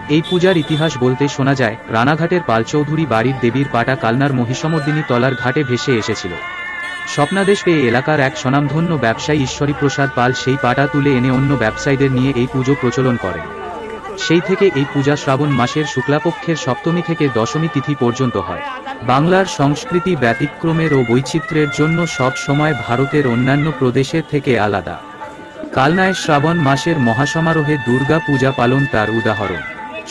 এই পূজার ইতিহাস বলতে শোনা যায়, রানাঘাটের পালচৌধুরী বাড়ির দেবীর পাটা কালনার মহিষমর্দিনী তলার ঘাটে ভেসে এসেছিল। স্বপ্নাদেশ পেয়ে এলাকার এক স্বনামধন্য ব্যবসায়ী ঈশ্বরীপ্রসাদ পাল সেই পাটা তুলে এনে অন্য ব্যবসায়ীদের নিয়ে এই পুজো প্রচলন করেন। সেই থেকে এই পূজা শ্রাবণ মাসের শুক্লাপক্ষের সপ্তমী থেকে দশমী তিথি পর্যন্ত হয়। বাংলার সংস্কৃতি ব্যতিক্রমের ও বৈচিত্র্যের জন্য সব সময় ভারতের অন্যান্য প্রদেশের থেকে আলাদা। কালনায় শ্রাবণ মাসের মহাসমারোহে দুর্গা পূজা পালন তার উদাহরণ।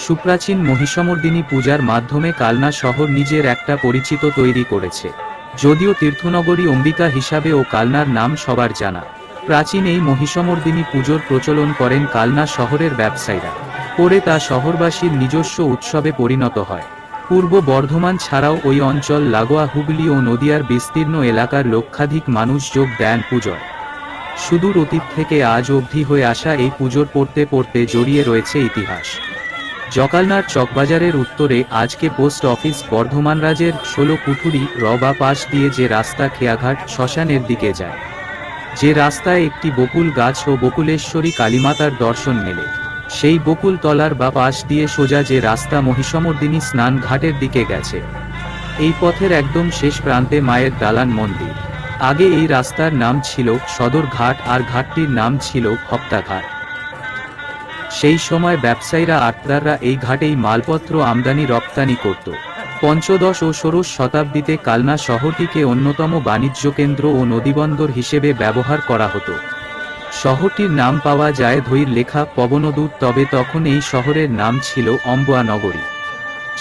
সুপ্রাচীন মহিষমর্দিনী পূজার মাধ্যমে কালনা শহর নিজের একটা পরিচিত তৈরি করেছে। যদিও তীর্থনগরী অম্বিকা হিসাবেও কালনার নাম সবার জানা। প্রাচীন এই মহিষমর্দিনী পুজোর প্রচলন করেন কালনা শহরের ব্যবসায়ীরা। পরে তা শহরবাসীর নিজস্ব উৎসবে পরিণত হয়। পূর্ব বর্ধমান ছাড়াও ওই অঞ্চল লাগোয়া হুগলি ও নদিয়ার বিস্তীর্ণ এলাকার লক্ষাধিক মানুষ যোগ দেন পুজোয়। সুদূর অতীত থেকে আজ অবধি হয়ে আসা এই পুজোর পড়তে পড়তে জড়িয়ে রয়েছে ইতিহাস। জকালনার চকবাজারের উত্তরে আজকে পোস্ট অফিস বর্ধমান রাজের 16 কুঠুরি রবা পাশ দিয়ে যে রাস্তা খেয়াঘাট শ্মশানের দিকে যায়, যে রাস্তায় একটি বকুল গাছ ও বকুলেশ্বরী কালীমাতার দর্শন মেলে, সেই বকুল তলার বা পাশ দিয়ে সোজা যে রাস্তা মহিষমর্দিনী স্নান ঘাটের দিকে গেছে, এই পথের একদম শেষ প্রান্তে মায়ের দালান মন্দির। আগে এই রাস্তার নাম ছিল সদর ঘাট আর ঘাটটির নাম ছিল ভক্তাঘাট। সেই সময় ব্যবসায়ীরা আটদাররা এই ঘাটেই মালপত্র আমদানি রপ্তানি করত। পঞ্চদশ ও ষোড়শ শতাব্দীতে কালনা শহরটিকে অন্যতম বাণিজ্য কেন্দ্র ও নদীবন্দর হিসেবে ব্যবহার করা হতো। শহরটির নাম পাওয়া যায় ধৈর লেখা পবনদূত, তবে তখন এই শহরের নাম ছিল অম্বুয়া নগরী।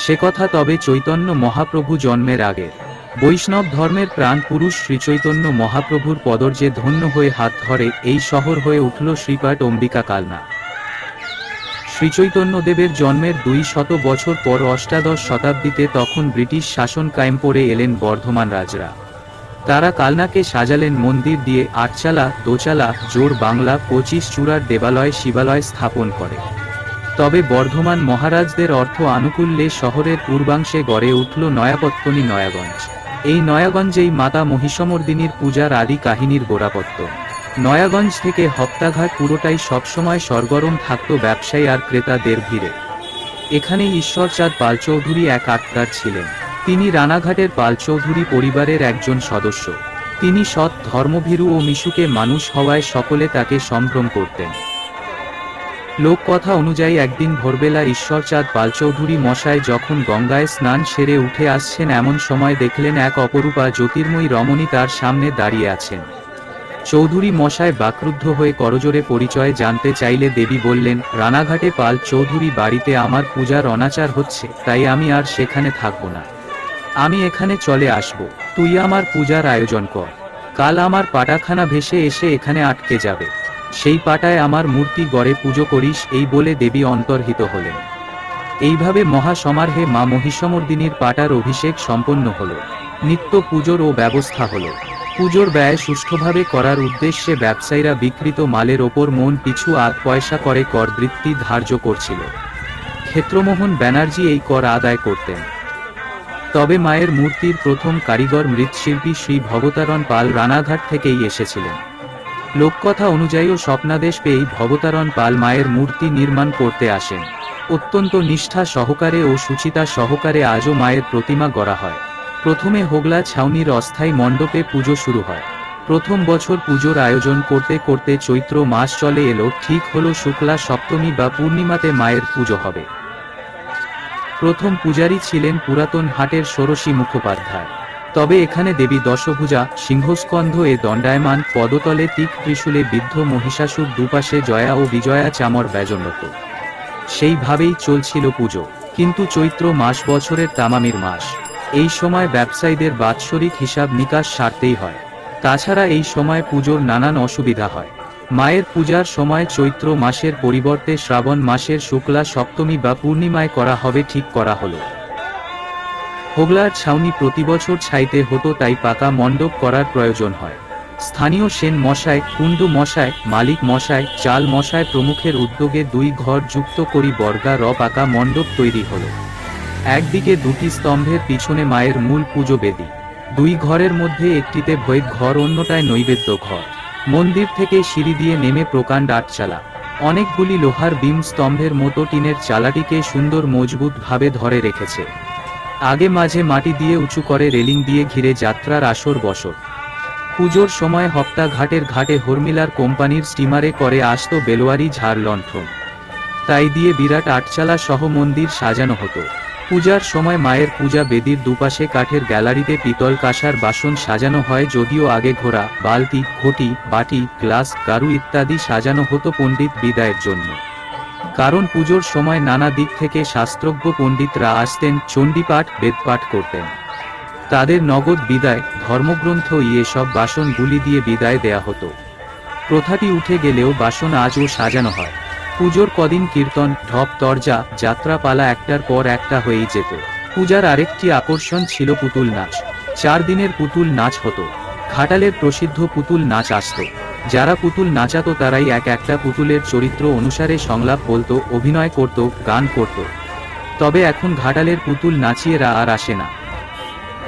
সে কথা তবে চৈতন্য মহাপ্রভু জন্মের আগের। বৈষ্ণব ধর্মের প্রাণ পুরুষ শ্রীচৈতন্য মহাপ্রভুর পদর্যে ধন্য হয়ে হাত ধরে এই শহর হয়ে উঠল শ্রীপাট অম্বিকা কালনা। শ্রীচৈতন্যদেবের জন্মের 200 বছর পর অষ্টাদশ শতাব্দীতে তখন ব্রিটিশ শাসন কায়েম করে এলেন বর্ধমান রাজরা। তারা কালনাকে সাজালেন মন্দির দিয়ে, আটচালা, দোচালা, জোর বাংলা, 25 চূড়ার দেবালয় শিবালয় স্থাপন করে। তবে বর্ধমান মহারাজদের অর্থ আনুকূল্যে শহরের পূর্বাংশে গড়ে উঠল নয়াপত্তনী নয়াগঞ্জ। এই নয়াগঞ্জেই মাতা মহিষমর্দিনীর পূজার আদি কাহিনীর গোড়াপত্তন। নয়াগঞ্জ থেকে হপ্তাঘাট পুরোটাই সবসময় সরগরম থাকত ব্যবসায়ী আর ক্রেতাদের ভিড়ে। এখানেই ঈশ্বরচাঁদ পালচৌধুরী এক আটদার ছিলেন। তিনি রানাঘাটের পালচৌধুরী পরিবারের একজন সদস্য। তিনি সৎ, ধর্মভীরু ও মিশুকে মানুষ হওয়ায় সকলে তাকে সম্ভ্রম করতেন। লোককথা অনুযায়ী একদিন ভোরবেলা ঈশ্বরচাঁদ পালচৌধুরী মশাই যখন গঙ্গায় স্নান সেরে উঠে আসছেন, এমন সময় দেখলেন এক অপরূপা জ্যোতির্ময়ী রমণী তার সামনে দাঁড়িয়ে আছেন। চৌধুরী মশাই বাকরুদ্ধ হয়ে করজোরে পরিচয় জানতে চাইলে দেবী বললেন, রানাঘাটে পাল চৌধুরী বাড়িতে আমার পূজার অনাচার হচ্ছে, তাই আমি আর সেখানে থাকব না। আমি এখানে চলে আসব। তুই আমার পূজার আয়োজন কর। কাল আমার পাটাখানা ভেসে এসে এখানে আটকে যাবে। সেই পাটায় আমার মূর্তি গড়ে পুজো করিস। এই বলে দেবী অন্তর্হিত হলেন। এইভাবে মহাসমারোহে মা মহিষমর্দিনীর পাটার অভিষেক সম্পন্ন হল। নিত্য পুজোর ও ব্যবস্থা হল। পুজোর ব্যয় সুষ্ঠুভাবে করার উদ্দেশ্যে ব্যবসায়ীরা বিক্রিত মালের ওপর মন পিছু 8 পয়সা করে কর বৃত্তি ধার্য করছিল। ক্ষেত্রমোহন ব্যানার্জি এই কর আদায় করতেন। তবে মায়ের মূর্তির প্রথম কারিগর মৃৎশিল্পী শ্রী ভবতারণ পাল রানাঘাট থেকেই এসেছিলেন। লোককথা অনুযায়ী ও স্বপ্নাদেশ পেয়েই ভবতারণ পাল মায়ের মূর্তি নির্মাণ করতে আসেন। অত্যন্ত নিষ্ঠা সহকারে ও সুচিতা সহকারে আজও মায়ের প্রতিমা গড়া হয়। প্রথমে হোগলা ছাউনির অস্থায়ী মণ্ডপে পুজো শুরু হয়। প্রথম বছর পুজোর আয়োজন করতে করতে চৈত্র মাস চলে এলো। ঠিক হলো শুক্লা সপ্তমী বা পূর্ণিমাতে মায়ের পুজো হবে। প্রথম পূজারী ছিলেন পুরাতন হাটের ষোড়শী মুখোপাধ্যায়। তবে এখানে দেবী দশভুজা, সিংহস্কন্ধ এ দণ্ডায়মান, পদতলে তিক ত্রিশূলে বিদ্ধ মহিষাসুর, দুপাশে জয়া ও বিজয়া চামর ব্যজনরত। সেইভাবেই চলছিল পুজো। কিন্তু চৈত্র মাস বছরের তামামির মাস। এই সময় ব্যবসায়ীদের বাৎসরিক হিসাব নিকাশ সারতেই হয়। তাছাড়া এই সময় পুজোর নানান অসুবিধা হয়। মায়ের পূজার সময় চৈত্র মাসের পরিবর্তে শ্রাবণ মাসের শুক্লা সপ্তমী বা পূর্ণিমায় করা হবে ঠিক করা হলো। হোগলার ছাউনি প্রতিবছর ছাইতে হতো, তাই পাকা মণ্ডপ করার প্রয়োজন হয়। স্থানীয় সেন মশাই, কুণ্ডু মশাই, মালিক মশাই, চাল মশাই প্রমুখের উদ্যোগে 2 ঘর যুক্ত করি বর্গা পাকা মণ্ডপ তৈরি হলো। একদিকে 2টি স্তম্ভের পিছনে মায়ের মূল পুজো বেদি। 2 ঘরের মধ্যে একটিতে ভোগ ঘর, অন্যটায় নৈবেদ্য ঘর। মন্দির থেকে সিঁড়ি দিয়ে নেমে প্রকাণ্ড আটচালা। অনেকগুলি লোহার বিম স্তম্ভের মতো টিনের চালাটিকে সুন্দর মজবুতভাবে ধরে রেখেছে। আগে মাঝে মাটি দিয়ে উঁচু করে রেলিং দিয়ে ঘিরে যাত্রার আসর বসত। পুজোর সময় হপ্তা ঘাটের ঘাটে হরমিলার কোম্পানির স্টিমারে করে আসতো বেলোয়ারি ঝাড় লণ্ঠন। তাই দিয়ে বিরাট আটচালা সহ মন্দির সাজানো হতো। পূজার সময় মায়ের পূজা বেদির দুপাশে কাঠের গ্যালারিতে পিতল কাঁসার বাসন সাজানো হয়, যদিও আগে ঘোড়া, বালতি, ঘটি, বাটি, গ্লাস, গারু ইত্যাদি সাজানো হতো পণ্ডিত বিদায়ের জন্য। কারণ পুজোর সময় নানা দিক থেকে শাস্ত্রজ্ঞ পণ্ডিতরা আসতেন, চণ্ডীপাঠ, বেদপাঠ করতেন। তাদের নগদ বিদায়, ধর্মগ্রন্থ এসব বাসনগুলি দিয়ে বিদায় দেয়া হতো। প্রথাটি উঠে গেলেও বাসন আজও সাজানো হয়। পুজোর কদিন কীর্তন, ঢপ, তরজা, যাত্রাপালা একটার পর একটা হয়েই যেত। পূজার আরেকটি আকর্ষণ ছিল পুতুল নাচ। 4 দিনের পুতুল নাচ হতো। ঘাটালের প্রসিদ্ধ পুতুল নাচ আসত। যারা পুতুল নাচাতো তারাই এক একটা পুতুলের চরিত্র অনুসারে সংলাপ বলতো, অভিনয় করত, গান করত। তবে এখন ঘাটালের পুতুল নাচিয়েরা আর আসে না।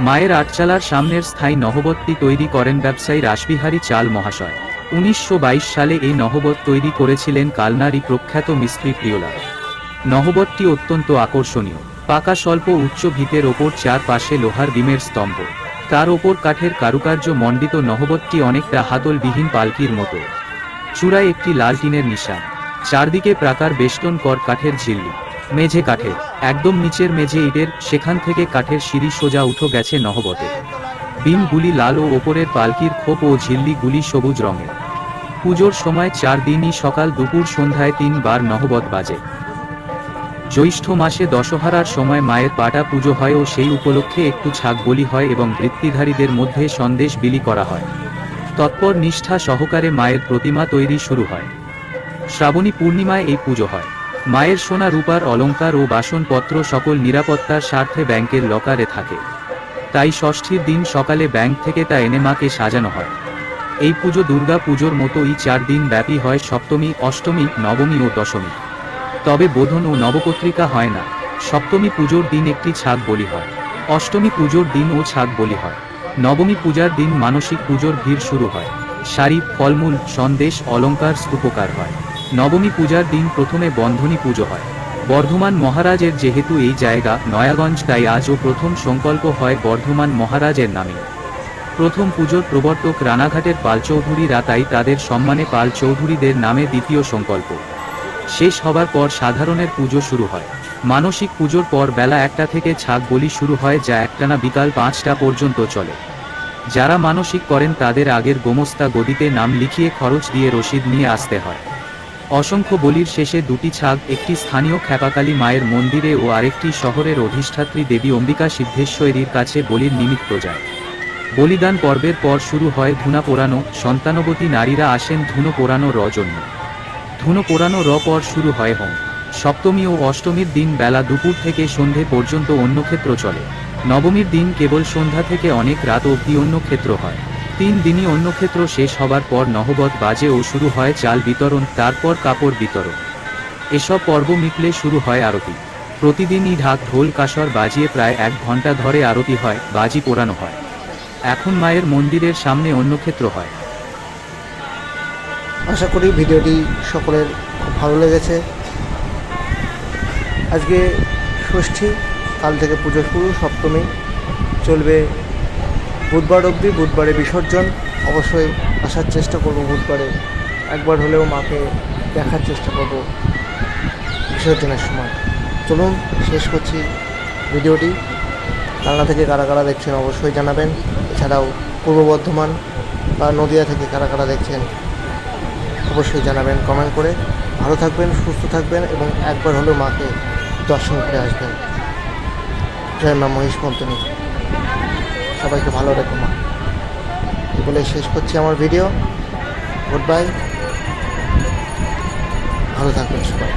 মায়ের আটচালার সামনের স্থায়ী নহবতটি তৈরি করেন ব্যবসায়ী রাসবিহারী চাল মহাশয়। 1922 সালে এই নহবত তৈরি করেছিলেন কালনারী প্রখ্যাত মিস্ত্রি প্রিয়লাল। নহবতটি অত্যন্ত আকর্ষণীয়। পাকা স্বল্প উচ্চ ভিতের ওপর 4 পাশে লোহার বিমের স্তম্ভ, তার ওপর কাঠের কারুকার্য মণ্ডিত নহবতটি অনেকটা হাতলবিহীন পালকির মতো। চূড়ায় একটি লাল টিনের নিশান, চারদিকে প্রাকার বেষ্টন কর কাঠের ঝিল্লি। মেঝে কাঠের, একদম নিচের মেঝে ইটের, সেখান থেকে কাঠের সিঁড়ি সোজা উঠে গেছে নহবতে। বিমগুলি লাল ও ওপরের পালকির খোপ ও ঝিল্লিগুলি সবুজ রঙের। পুজোর সময় 4 দিনই সকাল দুপুর সন্ধ্যায় 3 বার নহবত বাজে। জ্যৈষ্ঠ মাসে দশহারার সময় মায়ের পাটা পুজো হয় ও সেই উপলক্ষে একটু ছাগ বলি হয় এবং বৃত্তিধারীদের মধ্যে সন্দেশ বিলি করা হয়। তৎপর নিষ্ঠা সহকারে মায়ের প্রতিমা তৈরি শুরু হয়। শ্রাবণী পূর্ণিমায় এই পুজো হয়। মায়ের সোনা রূপার অলংকার ও বাসনপত্র সকল নিরাপত্তার স্বার্থে ব্যাংকের লকারে থাকে। তাই ষষ্ঠীর দিন সকালে ব্যাংক থেকে তা এনে মাকে সাজানো হয়। এই পুজো দুর্গা পুজোর মতোই 4 দিন ব্যাপী হয়, সপ্তমী, অষ্টমী, নবমী ও দশমী। তবে বোধন ও নবপত্রিকা হয় না। সপ্তমী পুজোর দিন একটি ছাগ বলি হয়। অষ্টমী পুজোর দিনও ছাগ বলি হয়। নবমী পূজার দিন মানসিক পুজোর ভিড় শুরু হয়। শাড়ি, ফলমূল, সন্দেশ, অলংকার স্তূপকার হয়। নবমী পূজার দিন প্রথমে বন্ধনী পুজো হয়। বর্ধমান মহারাজের যেহেতু এই জায়গা নয়াগঞ্জ, তাই আজও প্রথম সংকল্প হয় বর্ধমান মহারাজের নামে। প্রথম পুজোর প্রবর্তক রানাঘাটের পালচৌধুরীরা, তাই তাদের সম্মানে পাল চৌধুরীদের নামে দ্বিতীয় সংকল্প। শেষ হবার পর সাধারণের পুজো শুরু হয়। মানসিক পুজোর পর বেলা 1টা থেকে ছাগ বলি শুরু হয়, যা একটানা বিকাল 5টা পর্যন্ত চলে। যারা মানসিক করেন তাদের আগের গোমস্তা গদিতে নাম লিখিয়ে খরচ দিয়ে রসিদ নিয়ে আসতে হয়। অসংখ্য বলির শেষে 2টি ছাগ, একটি স্থানীয় খ্যাপাকালী মায়ের মন্দিরে ও আরেকটি শহরের অধিষ্ঠাত্রী দেবী অম্বিকা সিদ্ধেশ্বরীর কাছে বলির নিমিত্ত যায়। বলিদান পর্বের পর শুরু হয় ধুনা পোড়ানো। সন্তানবতী নারীরা আসেন ধুনো পোড়ানো জন্য। ধুনো পোড়ানো পর শুরু হয় হোম। সপ্তমী ও অষ্টমীর দিন বেলা দুপুর থেকে সন্ধে পর্যন্ত অন্নক্ষেত্র চলে। নবমীর দিন কেবল সন্ধ্যা থেকে অনেক রাত অবধি অন্নক্ষেত্র হয়। 3 দিনই অন্নক্ষেত্র শেষ হবার পর নহবত বাজে ও শুরু হয় চাল বিতরণ, তারপর কাপড় বিতরণ। এসব পর্ব মিটলে শুরু হয় আরতি। প্রতিদিনই ঢাক, ঢোল, কাসর বাজিয়ে প্রায় 1 ঘন্টা ধরে আরতি হয়, বাজি পোড়ানো হয়। এখন মায়ের মন্দিরের সামনে অন্নক্ষেত্র হয়। আশা করি ভিডিওটি সকলের খুব ভালো লেগেছে। আজকে ষষ্ঠী, কাল থেকে পুজো শুরু, সপ্তমী চলবে বুধবার অবধি। বুধবারে বিসর্জন। অবশ্যই আসার চেষ্টা করব, বুধবারে একবার হলেও মাকে দেখার চেষ্টা করব বিসর্জনের সময়। চলুন শেষ করছি ভিডিওটি। কালনা থেকে কারা কারা দেখছেন অবশ্যই জানাবেন। এছাড়াও পূর্ব বর্ধমান বা নদিয়া থেকে কারা কারা দেখছেন অবশ্যই জানাবেন কমেন্ট করে। ভালো থাকবেন, সুস্থ থাকবেন এবং একবার হলেও মাকে দর্শন করে আসবেন। জয় মা মহিষমর্দিনী। সবাইকে ভালো রেখো মা। বলে শেষ করছি আমার ভিডিও। গুড বাই, ভালো থাকবেন সবাই।